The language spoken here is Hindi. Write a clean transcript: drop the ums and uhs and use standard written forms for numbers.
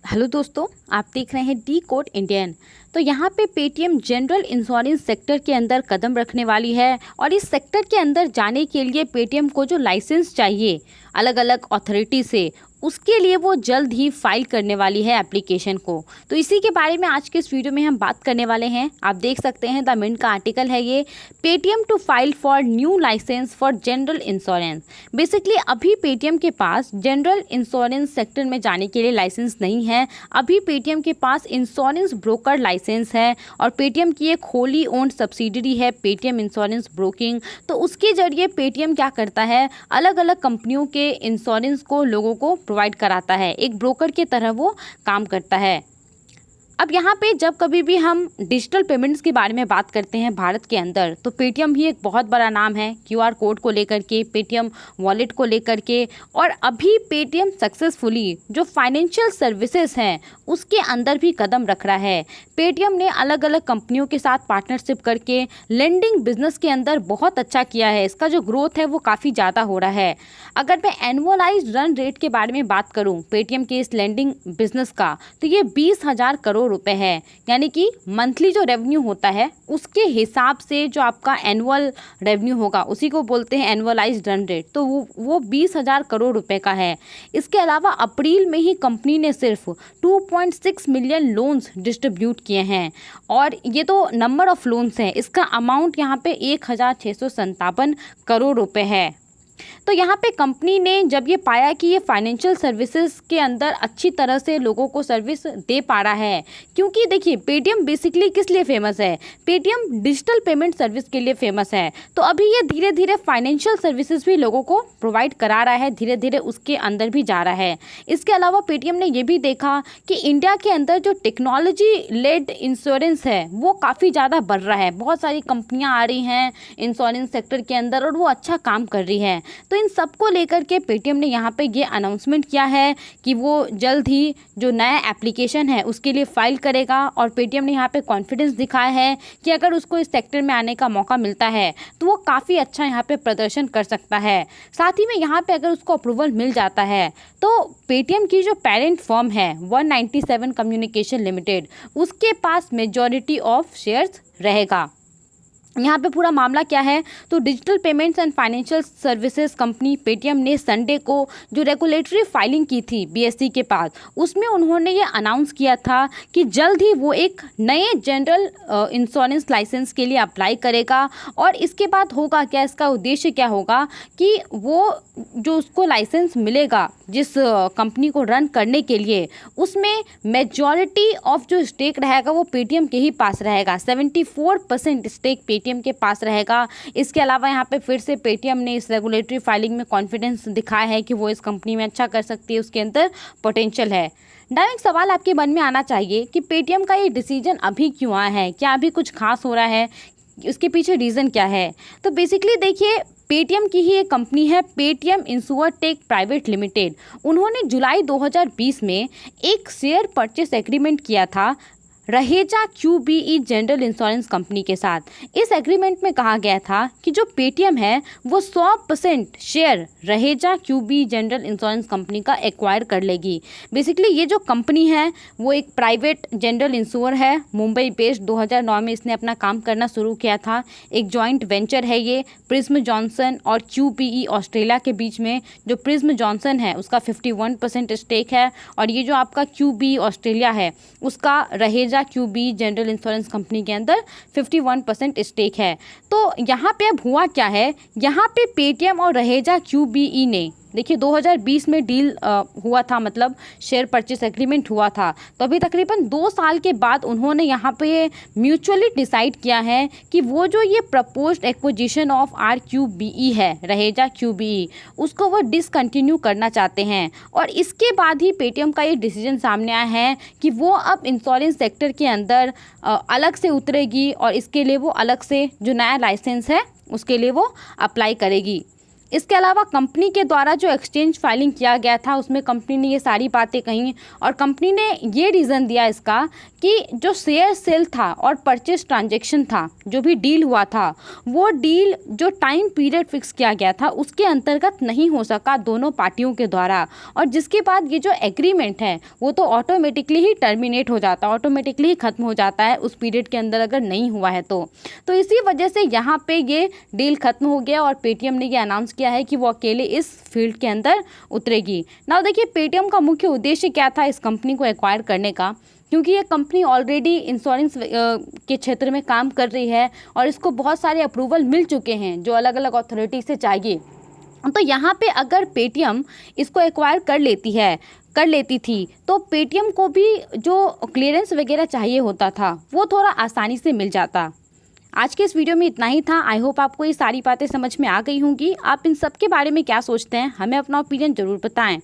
हेलो दोस्तों, आप देख रहे हैं डी कोड इंडियन। तो यहाँ पे पेटीएम जनरल इंश्योरेंस सेक्टर के अंदर कदम रखने वाली है और इस सेक्टर के अंदर जाने के लिए पेटीएम को जो लाइसेंस चाहिए अलग अलग अथॉरिटी से, उसके लिए वो जल्द ही फाइल करने वाली है एप्लीकेशन को। तो इसी के बारे में आज के इस वीडियो में हम बात करने वाले हैं। आप देख सकते हैं द मिंट का आर्टिकल है ये, Paytm to file for new licence for general insurance. Basically अभी पेटीएम के पास जनरल इंश्योरेंस सेक्टर में जाने के लिए लाइसेंस नहीं है। अभी पेटीएम के पास इंश्योरेंस ब्रोकर लाइसेंस है और पेटीएम की एक होली ओन्ड सब्सिडरी है पेटीएम इंश्योरेंस ब्रोकिंग। तो उसके जरिए पेटीएम क्या करता है, अलग अलग कंपनियों के इंश्योरेंस को लोगों को प्रोवाइड कराता है। एक ब्रोकर की तरह वो काम करता है। अब यहाँ पे जब कभी भी हम डिजिटल पेमेंट्स के बारे में बात करते हैं भारत के अंदर, तो पेटीएम भी एक बहुत बड़ा नाम है क्यूआर कोड को लेकर के, पेटीएम वॉलेट को लेकर के। और अभी पेटीएम सक्सेसफुली जो फाइनेंशियल सर्विसेज हैं उसके अंदर भी कदम रख रहा है। पेटीएम ने अलग अलग कंपनियों के साथ पार्टनरशिप करके लेंडिंग बिजनेस के अंदर बहुत अच्छा किया है। इसका जो ग्रोथ है वो काफ़ी ज़्यादा हो रहा है। अगर मैं एनुअलाइज्ड रन रेट के बारे में बात करूँ पेटीएम के इस लेंडिंग बिजनेस का, तो ये 20,000 करोड़ रुपए है। यानी कि मंथली जो रेवेन्यू होता है उसके हिसाब से जो आपका एनुअल रेवेन्यू होगा उसी को बोलते हैं एनुअलाइज्ड रन रेट। तो वो 20,000 करोड़ रुपए का है। इसके अलावा अप्रैल में ही कंपनी ने सिर्फ 2.6 मिलियन लोन्स डिस्ट्रीब्यूट किए हैं और ये तो नंबर ऑफ लोन्स हैं। इसका अमाउंट यहाँ पे 1,657 करोड़ रुपए है। तो यहाँ पे कंपनी ने जब ये पाया कि ये फाइनेंशियल सर्विसेज के अंदर अच्छी तरह से लोगों को सर्विस दे पा रहा है, क्योंकि देखिए पेटीएम बेसिकली किस लिए फेमस है, पेटीएम डिजिटल पेमेंट सर्विस के लिए फेमस है। तो अभी ये धीरे धीरे फाइनेंशियल सर्विसेज भी लोगों को प्रोवाइड करा रहा है, धीरे धीरे उसके अंदर भी जा रहा है। इसके अलावा पेटीएम ने ये भी देखा कि इंडिया के अंदर जो टेक्नोलॉजी लेड इंश्योरेंस है वो काफ़ी ज़्यादा बढ़ रहा है। बहुत सारी कंपनियाँ आ रही हैं इंश्योरेंस सेक्टर के अंदर और वो अच्छा काम कर रही है। तो इन सब को लेकर के पेटीएम ने यहाँ पे ये अनाउंसमेंट किया है कि वो जल्द ही जो नया एप्लीकेशन है उसके लिए फाइल करेगा। और पेटीएम ने यहाँ पे कॉन्फिडेंस दिखाया है कि अगर उसको इस सेक्टर में आने का मौका मिलता है तो वो काफ़ी अच्छा यहाँ पे प्रदर्शन कर सकता है। साथ ही में यहाँ पे अगर उसको अप्रूवल मिल जाता है तो पेटीएम की जो पेरेंट फर्म है 197 कम्युनिकेशन लिमिटेड, उसके पास मेजॉरिटी ऑफ शेयर्स रहेगा। यहाँ पे पूरा मामला क्या है, तो digital payments and financial services company Paytm ने संडे को जो रेगुलेटरी फाइलिंग की थी बीएसई के पास, उसमें उन्होंने ये अनाउंस किया था कि जल्द ही वो एक नए जनरल इंश्योरेंस लाइसेंस के लिए अप्लाई करेगा। और इसके बाद होगा क्या, इसका उद्देश्य क्या होगा कि वो जो उसको लाइसेंस मिलेगा जिस कंपनी को रन करने के लिए, उसमें मेजॉरिटी ऑफ जो स्टेक रहेगा वो पेटीएम के ही पास रहेगा। 74% स्टेक पेटीएम के पास रहेगा। इसके अलावा यहाँ पे फिर से पेटीएम ने इस रेगुलेटरी फाइलिंग में कॉन्फिडेंस दिखाया है कि वो इस कंपनी में अच्छा कर सकती है, उसके अंदर पोटेंशियल है। डायरेक्ट सवाल आपके मन में आना चाहिए कि पेटीएम का ये डिसीजन अभी क्यों आया है, क्या अभी कुछ खास हो रहा है, उसके पीछे रीज़न क्या है। तो बेसिकली देखिए, पेटीएम की ही एक कंपनी है पेटीएम इंश्योरटेक प्राइवेट लिमिटेड। उन्होंने जुलाई 2020 में एक शेयर परचेस एग्रीमेंट किया था Raheja QBE general insurance company के साथ। इस एग्रीमेंट में कहा गया था कि जो पेटीएम है वो 100% share Raheja QBE general insurance company का एक्वायर कर लेगी। बेसिकली ये जो कंपनी है वो एक प्राइवेट जनरल इंश्योर है, मुंबई बेस्ड। 2009 में इसने अपना काम करना शुरू किया था। एक जॉइंट वेंचर है ये प्रिज्म जॉनसन और क्यूबीई ऑस्ट्रेलिया के बीच में। जो प्रिज्म जॉनसन है उसका 51% स्टेक है और ये जो आपका क्यूबीई ऑस्ट्रेलिया है उसका Raheja QBE general insurance company के अंदर 51% स्टेक है। तो यहाँ पे अब हुआ क्या है, यहाँ पे पेटीएम और रहेजा क्यूबीई ने देखिए 2020 में डील हुआ था, मतलब शेयर परचेस एग्रीमेंट हुआ था। तो अभी तकरीबन 2 साल के बाद उन्होंने यहाँ पे म्यूचुअली डिसाइड किया है कि वो जो ये प्रपोज्ड एक्विजिशन ऑफ RQBE है रहेजा क्यूबीई, उसको वो डिसकंटिन्यू करना चाहते हैं। और इसके बाद ही पेटीएम का ये डिसीजन सामने आया है कि वो अब इंश्योरेंस सेक्टर के अंदर अलग से उतरेगी और इसके लिए वो अलग से जो नया लाइसेंस है उसके लिए वो अप्लाई करेगी। इसके अलावा कंपनी के द्वारा जो एक्सचेंज फाइलिंग किया गया था उसमें कंपनी ने ये सारी बातें कही और कंपनी ने ये रीज़न दिया इसका कि जो शेयर सेल था और परचेज ट्रांजैक्शन था, जो भी डील हुआ था, वो डील जो टाइम पीरियड फिक्स किया गया था उसके अंतर्गत नहीं हो सका दोनों पार्टियों के द्वारा, और जिसके बाद ये जो एग्रीमेंट है वो तो ऑटोमेटिकली ही टर्मिनेट हो जाता है, ऑटोमेटिकली ही ख़त्म हो जाता है उस पीरियड के अंदर अगर नहीं हुआ है तो इसी वजह से यहाँ पे ये डील ख़त्म हो गया और पेटीएम ने ये अनाउंस किया है कि वो अकेले इस फील्ड के अंदर उतरेगी। नाउ देखिए पेटीएम का मुख्य उद्देश्य क्या था इस कंपनी को एक्वायर करने का, क्योंकि ये कंपनी ऑलरेडी इंश्योरेंस के क्षेत्र में काम कर रही है और इसको बहुत सारे अप्रूवल मिल चुके हैं जो अलग अलग अथॉरिटी से चाहिए। तो यहाँ पे अगर पेटीएम इसको एक्वायर कर लेती थी तो पेटीएम को भी जो क्लियरेंस वगैरह चाहिए होता था वो थोड़ा आसानी से मिल जाता। आज के इस वीडियो में इतना ही था। आई होप आपको ये सारी बातें समझ में आ गई होंगी। आप इन सब के बारे में क्या सोचते हैं, हमें अपना ओपिनियन ज़रूर बताएं।